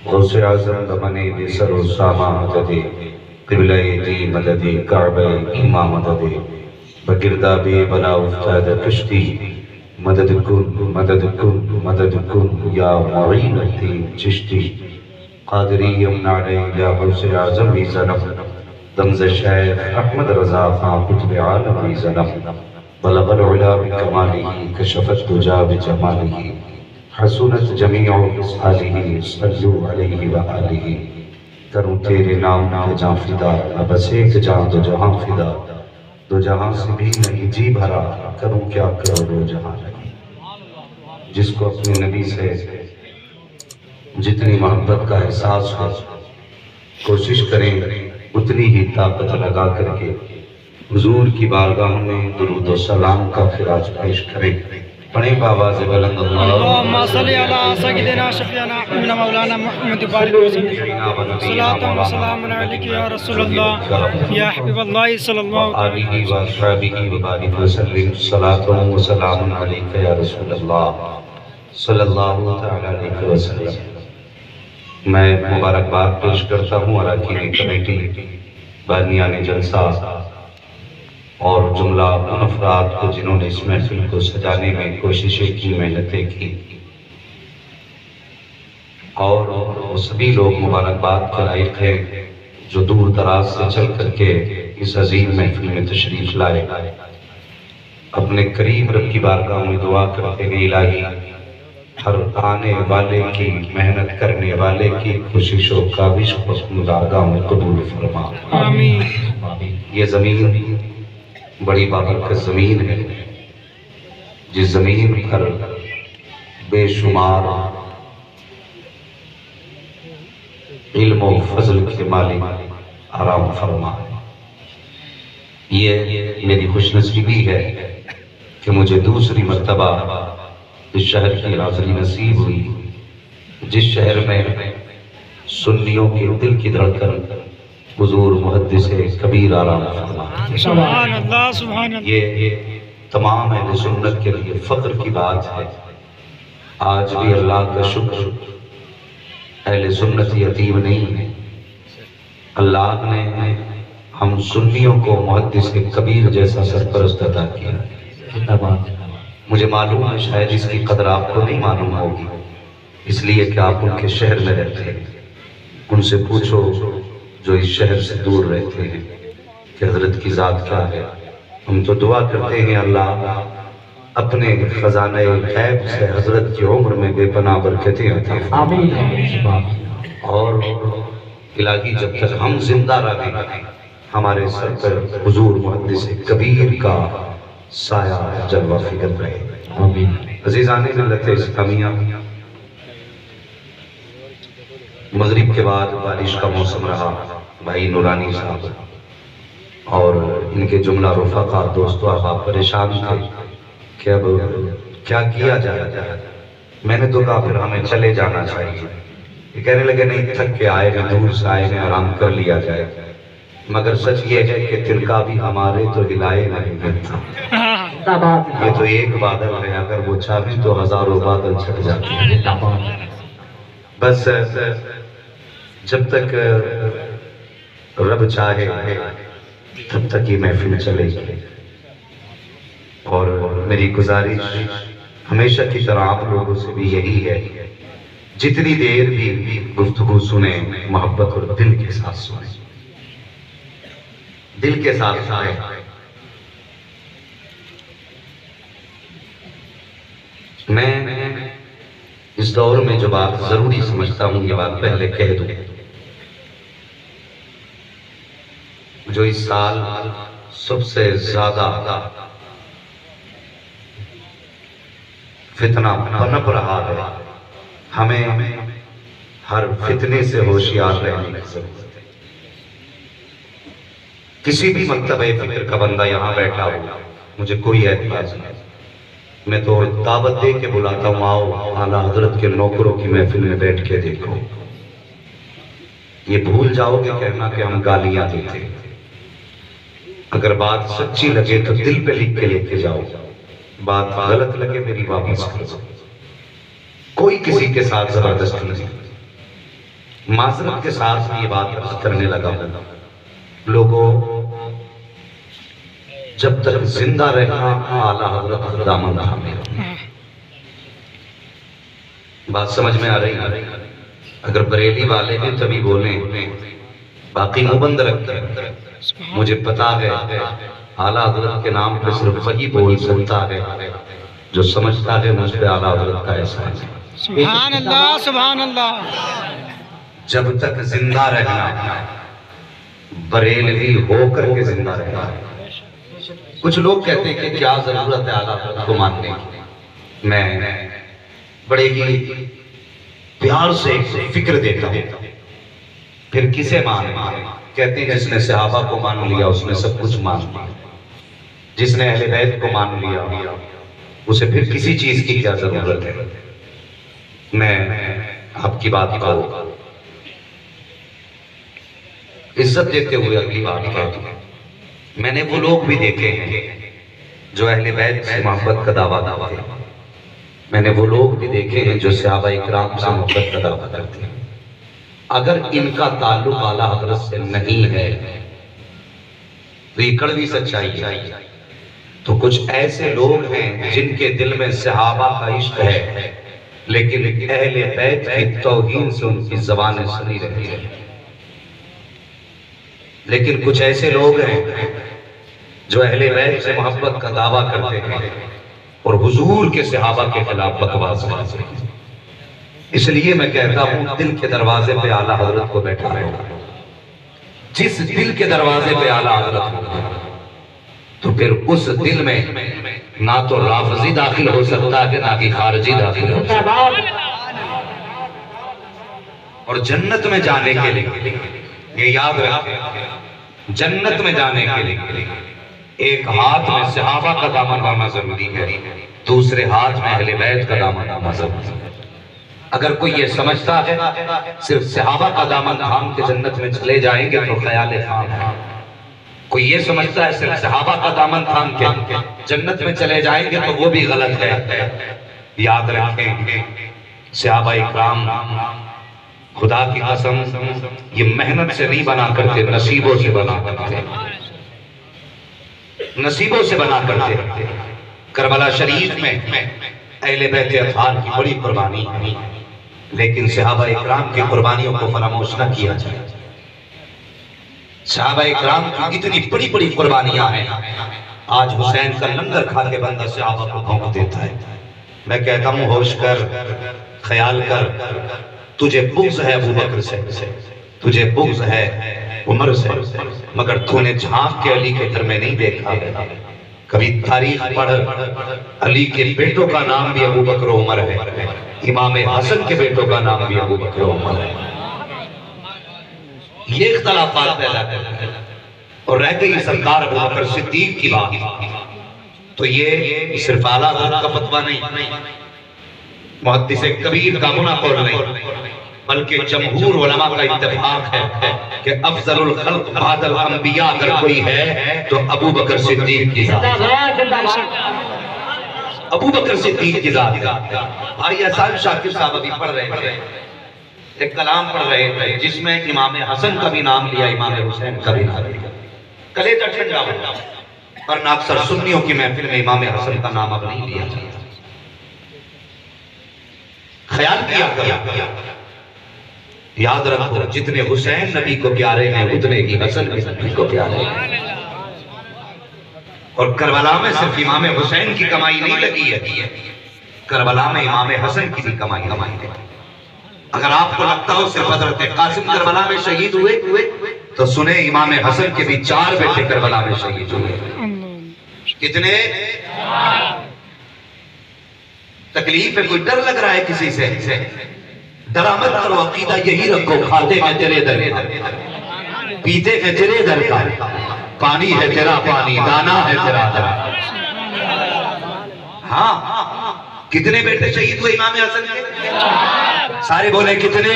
غوث اعظم دمنے بسر و سامہ مددے قبلہ دی مددے کعبہ ایمہ مددے بگردابِ بلا افتاد کشتی مدد کن مدد کن مدد کن یا معین الدین چشتی قادری یمن علی یا غوث اعظم بھی زنم دمز شیخ احمد رضا خان قطب عالم بھی زنم بلغ العلا بکمالہ کشفت دجا بجمالہ حسنت جمیع خصالہ صلو علیہ وآلہ کروں تیرے نام کے جان فدا نہ بس ایک جان دو جہاں فدا دو جہاں سے بھی نہیں جی بھرا کروں کیا کرو دو جہاں نہیں جس کو اپنے نبی سے جتنی محبت کا احساس ہو کوشش کریں اتنی ہی طاقت لگا کر کے حضور کی بارگاہ میں درود و سلام کا خراج پیش کریں پڑھیں بآواز بلند اللہم صلی علی سیدنا شفیعنا حبیبنا مولانا محمد بارک وسلم صلاة و سلام علیک یا رسول اللہ یا حبیب اللہ صلی اللہ علیہ وآلہ وبارک وسلم صلاة و سلام علیک یا رسول اللہ صلی اللہ تعالی علیہ وسلم۔ میں مبارکباد پیش کرتا ہوں اراکین کمیٹی بانیان جلسہ اور جملہ ان افراد کو جنہوں نے اس محفل کو سجانے میں کوششیں کی محنتیں کی اور وہ سبھی لوگ مبارکباد کے لائق ہیں جو دور دراز سے چل کر کے اس عظیم محفل میں تشریف لائے اپنے کریم رب کی بارگاہ میں دعا کرتے ہیں الہی ہر آنے والے کی محنت کرنے والے کی کوشش و کاوش کو اپنی بارگاہ میں قبول فرما آمین۔ یہ زمین بڑی بابرکت زمین ہے جس زمین پر بے شمار علم و فضل کے مالک آرام فرما یہ میری خوش نصیبی ہے کہ مجھے دوسری مرتبہ اس شہر کی حاضری نصیب ہوئی جس شہر میں سنیوں کے دل کی دھڑکن حضور محدث کبیر آرام فرما سبحان اللہ سبحان اللہ۔ یہ تمام اہل سنت کے لیے فخر کی بات ہے آج بھی اللہ کا شکر اہل سنت یتیم نہیں ہے اللہ نے ہم سنیوں کو محدث کبیر جیسا سرپرست عطا کیا مجھے معلوم ہے شاید اس کی قدر آپ کو نہیں معلوم ہوگی اس لیے کہ آپ ان کے شہر میں رہتے ہیں ان سے پوچھو جو اس شہر سے دور رہتے ہیں کہ حضرت کی ذات کیا ہے ہم تو دعا کرتے ہیں اللہ اپنے خزانہ غیب سے حضرت کی عمر میں بے پناہ برکتیں عطا فرما اور الہی جب تک ہم زندہ رہیں ہمارے سر پر حضور محدث کبیر کا سایہ جلوہ فکر رہے عزیزان ملت اسلامیہ مغرب کے بعد بارش کا موسم رہا بھائی نورانی صاحب اور ان کے جملہ رفقا دوستو احباب پریشان تھے کہ اب کیا کیا جائے میں نے تو کہا پھر ہمیں چلے جانا چاہیے یہ کہنے لگے نہیں تھک کے آئے ہیں دور سے آئے ہیں آرام کر لیا جائے مگر سچ یہ ہے کہ تنکا بھی ہمارے تو ہلائے نہیں ملتا یہ تو ایک بادل ہے اگر وہ چاہیں تو ہزاروں بادل چھٹ جاتے ہیں بس جب تک رب چاہے تب تک یہ محفل چلے گی اور میری گزارش ہمیشہ کی طرح آپ لوگوں سے بھی یہی ہے جتنی دیر بھی گفتگو سنیں محبت اور دل کے ساتھ سنیں دل کے ساتھ سنیں میں اس دور میں جو بات ضروری سمجھتا ہوں یہ بات پہلے کہہ دوں جو اس سال سب سے زیادہ فتنہ پنپ رہا ہے ہمیں ہر فتنے سے ہوشیار رہنے کی ضرورت ہے کسی بھی مکتبہ فکر کا بندہ یہاں بیٹھا ہو مجھے کوئی اعتراض نہیں میں تو دعوت دے کے بلاتا ہوں آؤ اعلیٰ حضرت کے نوکروں کی محفل میں بیٹھ کے دیکھو یہ بھول جاؤ گے کہنا کہ ہم گالیاں دیتے ہیں اگر بات سچی لگے تو دل پہ لکھ کے لے کے جاؤ بات غلط لگے میری واپس کر دو کوئی کسی کے ساتھ زبردستی نہیں. معذرت کے ساتھ یہ بات عرض کرنے لگا ہوں، لوگوں جب تک زندہ رہنا اعلیٰ حضرت دامن تھامے. بات سمجھ میں آ رہی ہے؟ اگر بریلی والے ہیں تبھی بولیں، باقی منہ بند رکھتے ہیں. مجھے پتا ہے اعلیٰ حضرت کے نام پہ صرف وہی بول سکتا ہے جو سمجھتا ہے مجھ پہ اعلیٰ حضرت کا احسان ہے. سبحان اللہ سبحان اللہ. جب تک زندہ رہنا بریلوی ہو کر کے زندہ رہنا. کچھ لوگ کہتے ہیں کہ کیا ضرورت ہے اعلیٰ حضرت کو ماننے کی. میں بڑے ہی پیار سے فکر دیتا ہوں. پھر کسے مانے؟ کہتے ہیں جس نے صحابہ کو مان لیا اس نے سب کچھ مان لیا. جس نے اہل بیت کو مان لیا اسے پھر کسی چیز کی کیا ضرورت ہے. میں آپ کی بات کو عزت دیتے ہوئے اگلی بات کہتا ہوں. میں نے وہ لوگ بھی دیکھے ہیں جو اہل بیت سے محبت کا دعویٰ کرتے ہیں. میں نے وہ لوگ بھی دیکھے ہیں جو صحابہ اکرام سے محبت کا دعویٰ کرتے ہیں. اگر ان کا تعلق اعلیٰ حضرت سے نہیں ہے تو یہ کڑوی سچائی ہے. تو کچھ ایسے لوگ ہیں جن کے دل میں صحابہ کا عشق ہے لیکن اہل بیت کی توہین سے ان کی زبانیں سنی رہتی ہیں. لیکن کچھ ایسے لوگ ہیں جو اہل بیت سے محبت کا دعویٰ کرتے ہیں اور حضور کے صحابہ کے خلاف بکواس کرتے ہیں. اس لیے میں کہتا ہوں دل کے دروازے پہ اعلیٰ حضرت کو بیٹھا رہو. جس دل کے دروازے پہ اعلیٰ حضرت ہو تو پھر اس دل میں نہ تو رافضی داخل ہو سکتا ہے نہ کہ خارجی داخل ہو سکتا ہے. اور جنت میں جانے کے لیے یہ یاد رکھیں، جنت میں جانے کے لیے ایک ہاتھ میں صحابہ کا دامن ہونا ضروری ہے، دوسرے ہاتھ میں اہل بیت کا دامن ہونا ضروری ہے. اگر کوئی یہ سمجھتا ہے صرف صحابہ کا دامن تھام کے جنت میں چلے جائیں گے تو خیال خام ہے. کوئی یہ سمجھتا ہے صرف صحابہ کا دامن تھام کے جنت میں چلے جائیں گے تو وہ بھی غلط ہے. یاد رکھیں صحابہ اکرام خدا کی قسم یہ محنت سے نہیں بنا کرتے، نصیبوں سے بنا کرتے، نصیبوں سے بنا کرتے. کربلا شریف میں اہل بیت اطہار کی بڑی قربانی ہے لیکن صحابہ اکرام کی قربانیوں کو فراموش نہ کیا جائے. صحابہ اکرام کی اتنی بڑی بڑی قربانیاں ہیں. آج حسین کا لنگر کھا کے بندہ صحابہ کو بھونک دیتا ہے. میں کہتا ہوں ہوش کر، خیال کر. تجھے بغض ہے ابو بکر سے، تجھے بغض ہے عمر سے، مگر تو نے جھانک کے علی کے گھر میں نہیں دیکھا. کبھی تاریخ پڑھ، علی کے بیٹوں کا نام بھی ابو بکر و عمر ہے، امام حسن کے بیٹوں کا نام بھی ابو بکر و عمر ہے. یہ اختلافات پیدا کرتے ہیں اور رہ گئی سرکار ابو بکر صدیق کی بات تو یہ صرف اعلیٰ حضرت کا فتویٰ نہیں، محدث کبیر کا منقول نہیں، بلکہ جمہور علماء کا اتفاق ہے کہ افضل الخلق بعد الانبیاء اگر کوئی ہے تو ابو بکر صدیق کی ذات ہے. ابو بکر صدیق کی ذات ہے. بھائی احسان شاکر صاحب ابھی پڑھ رہے تھے، ایک کلام پڑھ رہے تھے جس میں امام حسن کا بھی نام لیا، امام حسین کا بھی نام لیا. کلیجہ ٹھنڈا ہو، ورنہ اکثر سنیوں کی محفل میں امام حسن کا نام اب نہیں لیا جاتا. خیال کیا کرو، یاد رکھو جتنے حسین نبی کو پیارے ہیں اتنے ہی حسن بھی نبی کو پیارے ہیں. اور کربلا میں صرف امام حسین کی کمائی نہیں لگی ہے، کربلا میں امام حسن کی بھی کمائی ہے. اگر آپ کو لگتا ہو صرف حضرت قاسم کربلا میں شہید ہوئے تو سنیں امام حسن کے بھی 4 بیٹے کربلا میں شہید ہوئے. کتنے؟ تکلیف ہے؟ کوئی ڈر لگ رہا ہے کسی سے؟ ڈرا مت کرو، عقیدہ یہی رکھو. کھاتے ہیں تیرے در، پیتے ہیں تیرے در کا، پانی ہے تیرا پانی، دانا ہے تیرا دانا. ہاں کتنے بیٹے شہید ہوئے امام حسن کے؟ سارے بولے کتنے؟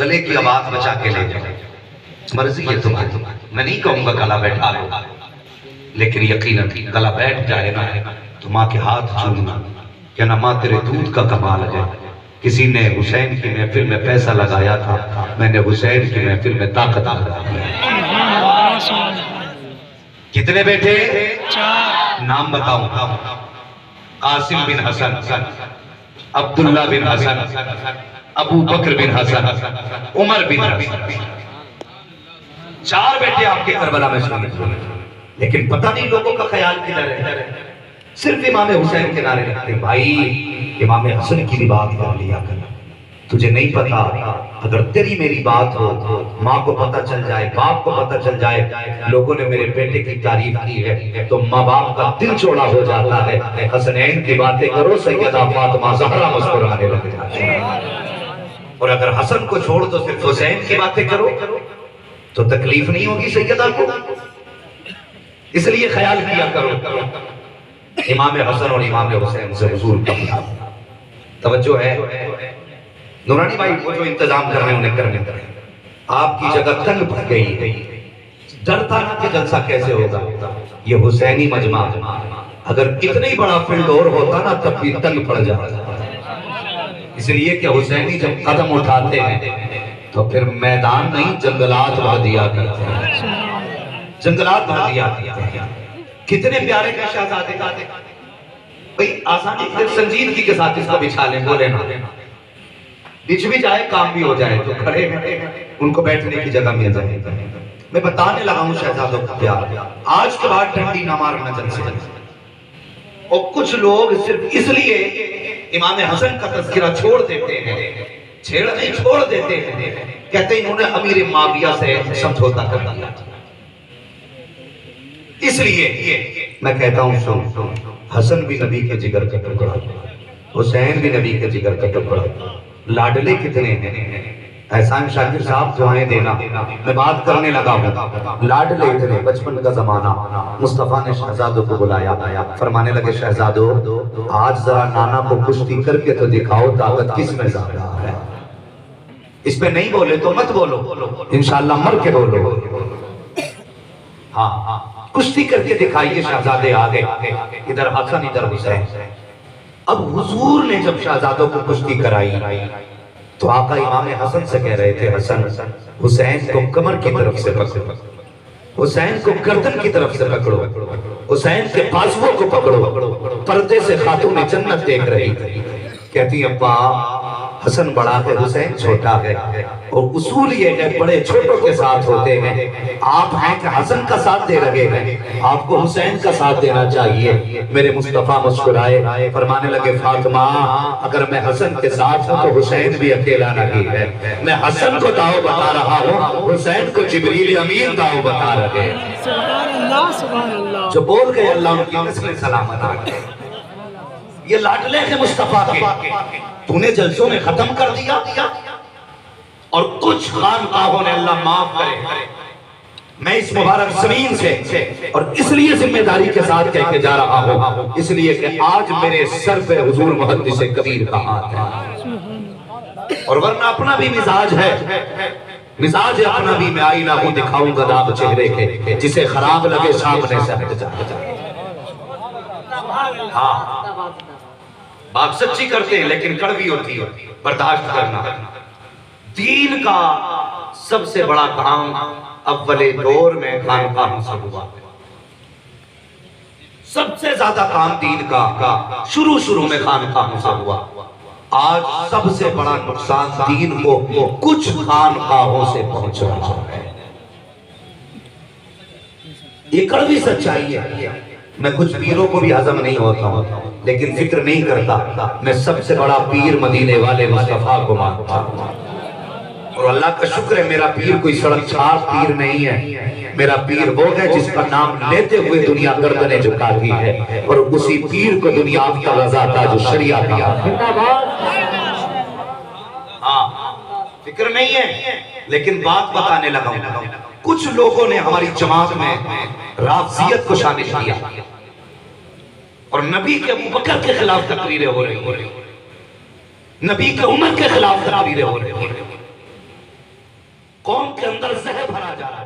گلے کی آواز بچا کے لے جاؤ، مرضی ہے تمہاری. میں نہیں کہوں گا گلا بیٹھا لو، لیکن یقیناً گلا بیٹھ جائے نا تو ماں کے ہاتھ چومنا، کہ نہ ماں تیرے دودھ کا کمال ہے، کسی نے حسین کی محفل میں پیسہ لگایا تھا، میں نے حسین کی محفل میں طاقت لگائی ہے۔ کتنے بیٹے؟ 4۔ نام بتاؤں، قاسم بن حسن، عبداللہ بن حسن، ابو بکر بن حسن، عمر بن حسن، 4 بیٹے آپ کے کربلا میں شامل ہوئے۔ لیکن پتہ نہیں لوگوں کا خیال کدھر ہے، صرف امام حسین کے نعرے رکھتے، بھائی امام حسن کی بھی بات کر لیا کر، تجھے نہیں پتا اگر تیری میری بات ہو، ماں کو پتہ چل جائے، باپ کو پتہ چل جائے لوگوں نے میرے بیٹے کی تعریف کی ہے تو ماں باپ کا دل چوڑا ہو جاتا ہے۔ حسنین کی باتیں کرو، سیدہ فاطمہ زہرا مسکرانے لگ جاتی ہے، اور اگر حسن کو چھوڑ دو صرف حسین کی باتیں کرو تو تکلیف نہیں ہوگی سیدہ کو۔ اس لیے خیال کیا کرو امام حسن اور امام حسین سے حضور کا توجہ ہے۔ نورانی بھائی وہ جو انتظام کر رہے ہیں انہیں کرنے کریں، آپ کی جگہ تنگ پڑ گئی، ڈرتا نہ کہ جلسہ کیسے ہوگا، یہ حسینی مجمع اگر اتنا ہی بڑا فیلڈ اور ہوتا نا تب بھی تنگ پڑ جاتا، اس لیے کہ حسینی جب قدم اٹھاتے ہیں تو پھر میدان نہیں جنگلات بھر دیا کرتے ہیں، جنگلات بھر دیا کرتے ہیں۔ کتنے پیارے کے شہزادے بھئی آسانی سے سنجیدگی کے ساتھ اس کو بچھا لیں، بولے نا بچھ بھی جائے کام بھی ہو جائے تو کھڑے ان کو بیٹھنے کی جگہ مل جائے۔ میں بتانے لگا ہوں شہزادوں کا پیار، آج کے بعد ٹھنڈی نہ مارنا جلسے، اور کچھ لوگ صرف اس لیے امام حسن کا تذکرہ چھوڑ دیتے ہیں، چھوڑ دیتے ہیں، کہتے ہیں انہوں نے امیر معاویہ سے سمجھوتا کر دیا۔ اس لیے میں کہتا ہوں سن، حسن بھی نبی کے جگر کا ٹکڑا، حسین بھی نبی کے جگر کا ٹکڑا، لاڈلے کتنے ہیں۔ احسان شاکر صاحب دعائیں دینا، میں بات کرنے لگا ہوں، لاڈلے اتنے، بچپن کا زمانہ، مصطفیٰ نے شہزادوں کو بلایا، فرمانے لگے شہزادوں آج ذرا نانا کو کشتی کر کے تو دکھاؤ طاقت کس میں زیادہ ہے۔ اس پہ نہیں بولے تو مت بولو، انشاءاللہ مر کے بولو، ہاں کشتی کر کے دکھائیے۔ شہزادے آگے، ادھر حسن ادھر حسین۔ اب حضور نے جب شہزادوں کو کشتی کرائی تو آقا امام حسن سے کہہ رہے تھے حسن حسین کو کمر کی طرف سے پکڑو، حسین کو گردن کی طرف سے پکڑو، حسین کے بازوؤں کو پکڑو۔ پردے سے خاتون جنت دیکھ رہی کہتی ابا حسن بڑا ہے حسین چھوٹا ہے، اور اصول یہ ہے بڑے چھوٹوں کے ساتھ ہوتے ہیں، آپ ہیں کہ حسن کا ساتھ دے رہے ہیں، آپ کو حسین کا ساتھ دینا چاہیے۔ میرے مصطفیٰ مسکرائے، فرمانے لگے فاطمہ اگر میں حسن کے ساتھ ہوں تو حسین بھی اکیلا نہیں ہے، میں حسن کو داؤ بتا رہا ہوں، حسین کو جبریل امین داؤ بتا رہے ہیں۔ سبحان اللہ سبحان اللہ، جو بول گئے اللہ ان کی نسل سلامت رکھے۔ یہ لاڈلے ہیں مصطفیٰ کے، تو نے جلسوں میں ختم کر دیا، اور کچھ خانقاہوں نے اللہ معاف کرے، میں اس مبارک زمین سے اور اس لیے ذمہ داری کے ساتھ کہہ کے جا رہا ہوں، اس لیے کہ آج میرے سر پہ حضور محدث کبیر کا ہاتھ ہے، اور ورنہ اپنا بھی مزاج ہے، مزاج اپنا بھی میں آئینہ ہوں دکھاؤں گا داغ چہرے کے، جسے خراب لگے سامنے سے ہٹ جائے۔ ہاں بات سچی کرتے ہیں لیکن کڑوی ہوتی ہے، برداشت کرنا۔ دین کا سب سے بڑا کام اول دور میں خانقاہوں سے ہوا، سب سے زیادہ کام دین کا شروع میں خانقاہوں سے ہوا۔ آج سب سے بڑا نقصان دین کو کچھ خانقاہوں سے پہنچ رہا ہے، یہ کڑوی سچائی ہے۔ میں کچھ پیروں کو بھی ہضم نہیں ہوتا ہوں لیکن فکر نہیں کرتا، میں سب سے بڑا پیر مدینے والے مصطفیٰ کو مانتا ہوں، اور اللہ کا شکر ہے میرا پیر کوئی سڑک چھاپ پیر نہیں ہے، میرا پیر وہ ہے جس کا نام لیتے ہوئے دنیا گردنیں جھکاتی ہے، اور اسی پیر کو دنیا کا رضا تھا جو شریعہ دیا۔ ہاں فکر نہیں ہے لیکن بات بتانے لگا ہوں، کچھ لوگوں نے ہماری جماعت میں رافضیت کو شامل کیا اور نبی کے ابو بکر کے خلاف تقریریں ہو رہی، نبی کے عمر کے خلاف تقریریں ہو رہی، قوم کے اندر زہر بھرا جا رہا ہے۔